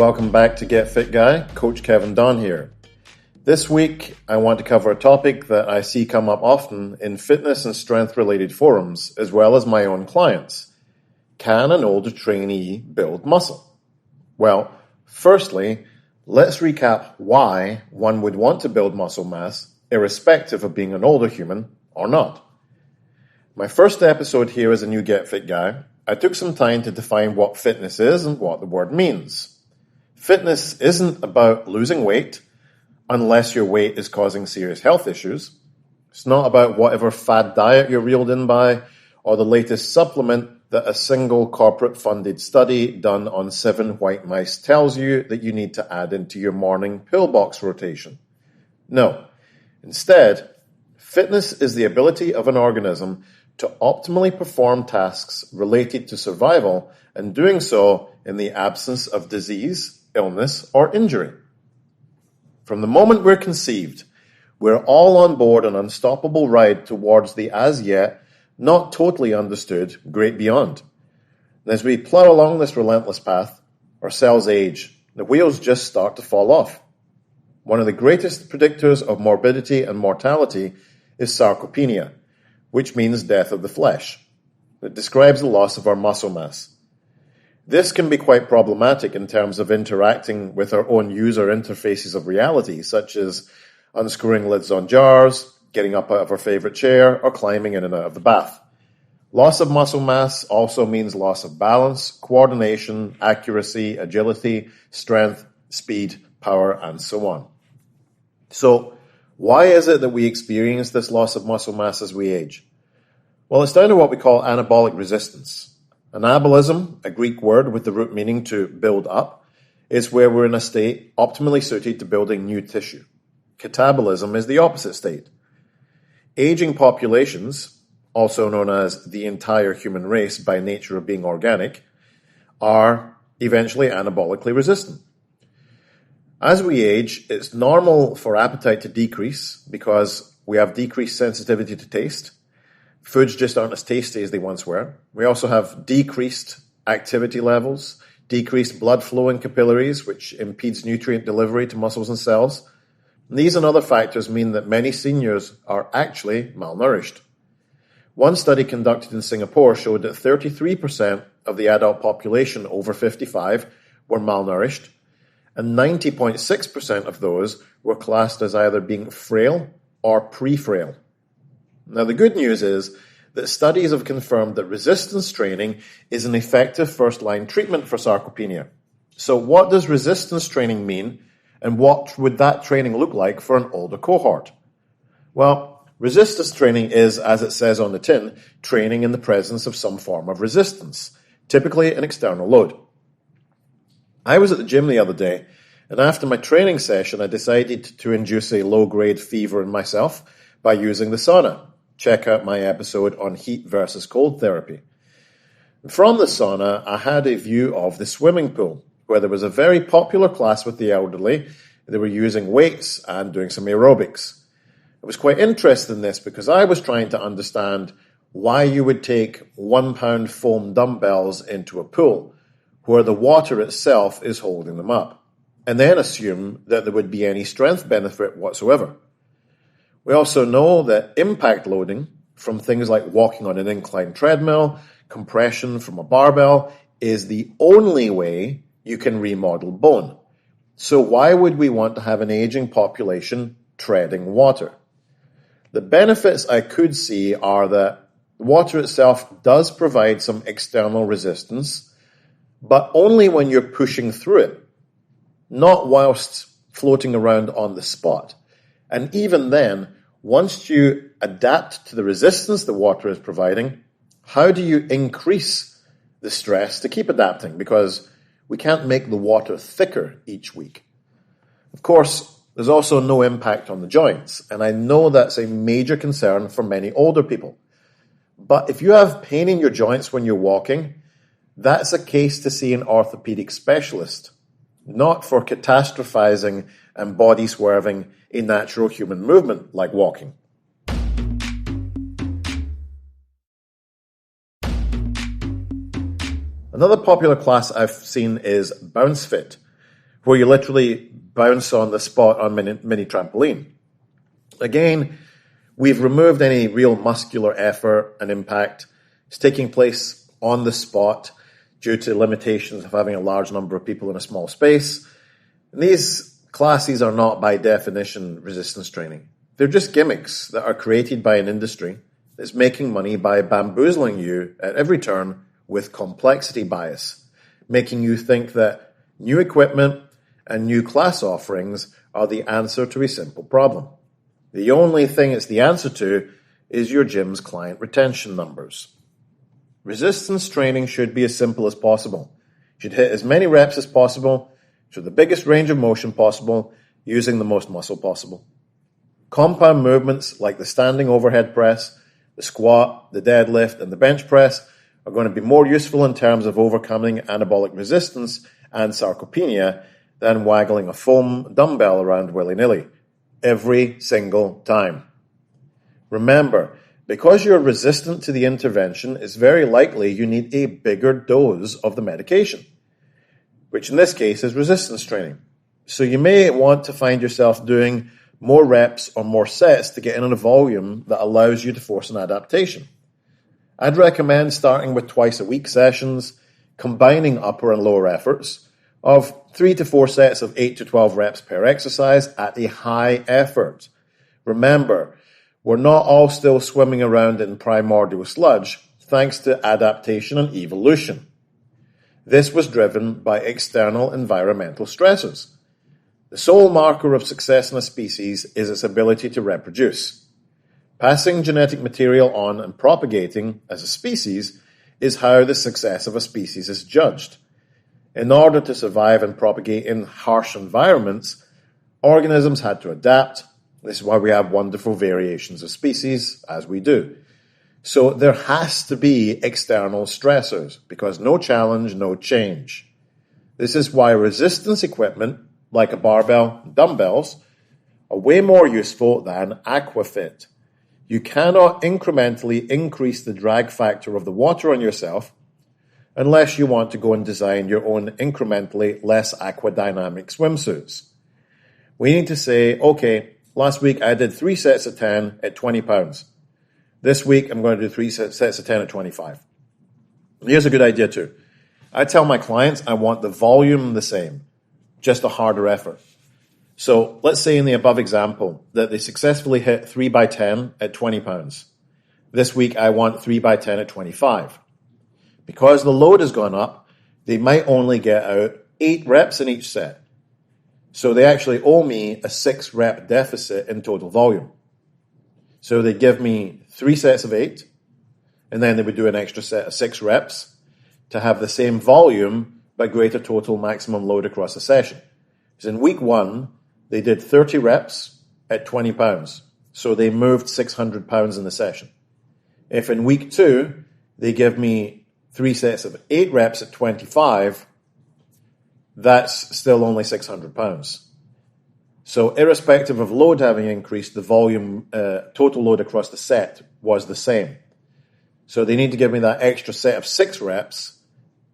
Welcome back to Get Fit Guy, Coach Kevin Don here. This week, I want to cover a topic that I see come up often in fitness and strength-related forums, as well as my own clients. Can an older trainee build muscle? Well, firstly, let's recap why one would want to build muscle mass, irrespective of being an older human or not. My first episode here as a new Get Fit Guy, I took some time to define what fitness is and what the word means. Fitness isn't about losing weight, unless your weight is causing serious health issues. It's not about whatever fad diet you're reeled in by, or the latest supplement that a single corporate-funded study done on 7 white mice tells you that you need to add into your morning pillbox rotation. No. Instead, fitness is the ability of an organism to optimally perform tasks related to survival, and doing so in the absence of disease, illness, or injury. From the moment we're conceived, we're all on board an unstoppable ride towards the as-yet not totally understood great beyond. And as we plow along this relentless path, our cells age, the wheels just start to fall off. One of the greatest predictors of morbidity and mortality is sarcopenia, which means death of the flesh. It describes the loss of our muscle mass. This can be quite problematic in terms of interacting with our own user interfaces of reality, such as unscrewing lids on jars, getting up out of our favorite chair, or climbing in and out of the bath. Loss of muscle mass also means loss of balance, coordination, accuracy, agility, strength, speed, power, and so on. So, why is it that we experience this loss of muscle mass as we age? Well, it's down to what we call anabolic resistance. Anabolism, a Greek word with the root meaning to build up, is where we're in a state optimally suited to building new tissue. Catabolism is the opposite state. Aging populations, also known as the entire human race by nature of being organic, are eventually anabolically resistant. As we age, it's normal for appetite to decrease because we have decreased sensitivity to taste. Foods just aren't as tasty as they once were. We also have decreased activity levels, decreased blood flow in capillaries, which impedes nutrient delivery to muscles and cells. These and other factors mean that many seniors are actually malnourished. One study conducted in Singapore showed that 33% of the adult population over 55 were malnourished, and 90.6% of those were classed as either being frail or pre-frail. Now, the good news is that studies have confirmed that resistance training is an effective first-line treatment for sarcopenia. So what does resistance training mean, and what would that training look like for an older cohort? Well, resistance training is, as it says on the tin, training in the presence of some form of resistance, typically an external load. I was at the gym the other day, and after my training session, I decided to induce a low-grade fever in myself by using the sauna. Check out my episode on heat versus cold therapy. From the sauna, I had a view of the swimming pool, where there was a very popular class with the elderly. They were using weights and doing some aerobics. I was quite interested in this because I was trying to understand why you would take 1-pound foam dumbbells into a pool, where the water itself is holding them up, and then assume that there would be any strength benefit whatsoever. We also know that impact loading from things like walking on an inclined treadmill, compression from a barbell, is the only way you can remodel bone. So why would we want to have an aging population treading water? The benefits I could see are that water itself does provide some external resistance, but only when you're pushing through it, not whilst floating around on the spot. And even then, once you adapt to the resistance the water is providing, how do you increase the stress to keep adapting? Because we can't make the water thicker each week. Of course, there's also no impact on the joints, and I know that's a major concern for many older people. But if you have pain in your joints when you're walking, that's a case to see an orthopedic specialist, not for catastrophizing and body swerving a natural human movement like walking. Another popular class I've seen is Bounce Fit, where you literally bounce on the spot on mini trampoline. Again, we've removed any real muscular effort and impact. It's taking place on the spot due to limitations of having a large number of people in a small space. And these classes are not by definition resistance training. They're just gimmicks that are created by an industry that's making money by bamboozling you at every turn with complexity bias, making you think that new equipment and new class offerings are the answer to a simple problem. The only thing it's the answer to is your gym's client retention numbers. Resistance training should be as simple as possible. You should hit as many reps as possible, to the biggest range of motion possible, using the most muscle possible. Compound movements like the standing overhead press, the squat, the deadlift, and the bench press are going to be more useful in terms of overcoming anabolic resistance and sarcopenia than waggling a foam dumbbell around willy-nilly every single time. Remember, because you're resistant to the intervention, it's very likely you need a bigger dose of the medication, which in this case is resistance training. So you may want to find yourself doing more reps or more sets to get in a volume that allows you to force an adaptation. I'd recommend starting with twice-a-week sessions, combining upper and lower efforts of 3 to 4 sets of 8 to 12 reps per exercise at a high effort. Remember, we're not all still swimming around in primordial sludge thanks to adaptation and evolution. This was driven by external environmental stressors. The sole marker of success in a species is its ability to reproduce. Passing genetic material on and propagating as a species is how the success of a species is judged. In order to survive and propagate in harsh environments, organisms had to adapt. This is why we have wonderful variations of species, as we do. So there has to be external stressors, because no challenge, no change. This is why resistance equipment, like a barbell and dumbbells, are way more useful than Aquafit. You cannot incrementally increase the drag factor of the water on yourself unless you want to go and design your own incrementally less aquadynamic swimsuits. We need to say, okay, last week I did 3 sets of 10 at 20 pounds. This week I'm going to do 3 sets of 10 at 25. Here's a good idea too. I tell my clients I want the volume the same, just a harder effort. So let's say in the above example that they successfully hit 3 by 10 at 20 pounds. This week I want 3 by 10 at 25. Because the load has gone up, they might only get out 8 reps in each set. So they actually owe me a 6 rep deficit in total volume. So they give me 3 sets of 8, and then they would do an extra set of 6 reps to have the same volume but greater total maximum load across the session. Because in week 1, they did 30 reps at 20 pounds. So they moved 600 pounds in the session. If in week 2, they give me 3 sets of 8 reps at 25, that's still only 600 pounds. So irrespective of load having increased, the volume, total load across the set was the same. So they need to give me that extra set of 6 reps,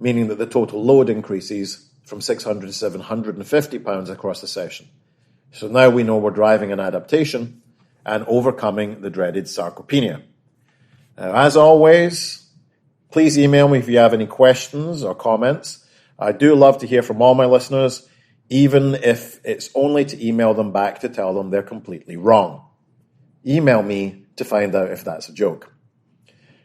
meaning that the total load increases from 600 to 750 pounds across the session. So now we know we're driving an adaptation and overcoming the dreaded sarcopenia. Now, as always, please email me if you have any questions or comments. I do love to hear from all my listeners, even if it's only to email them back to tell them they're completely wrong. Email me to find out if that's a joke.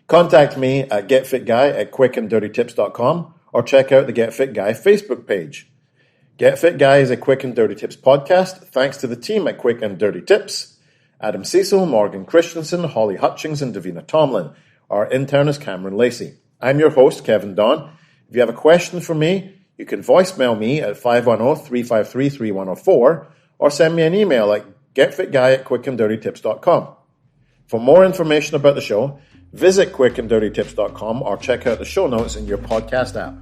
Contact me at getfitguy@quickanddirtytips.com or check out the Get Fit Guy Facebook page. Get Fit Guy is a Quick and Dirty Tips podcast thanks to the team at Quick and Dirty Tips, Adam Cecil, Morgan Christensen, Holly Hutchings, and Davina Tomlin. Our intern is Cameron Lacey. I'm your host, Kevin Don. If you have a question for me, you can voicemail me at 510-353-3104 or send me an email at getfitguy@quickanddirtytips.com. For more information about the show, visit quickanddirtytips.com or check out the show notes in your podcast app.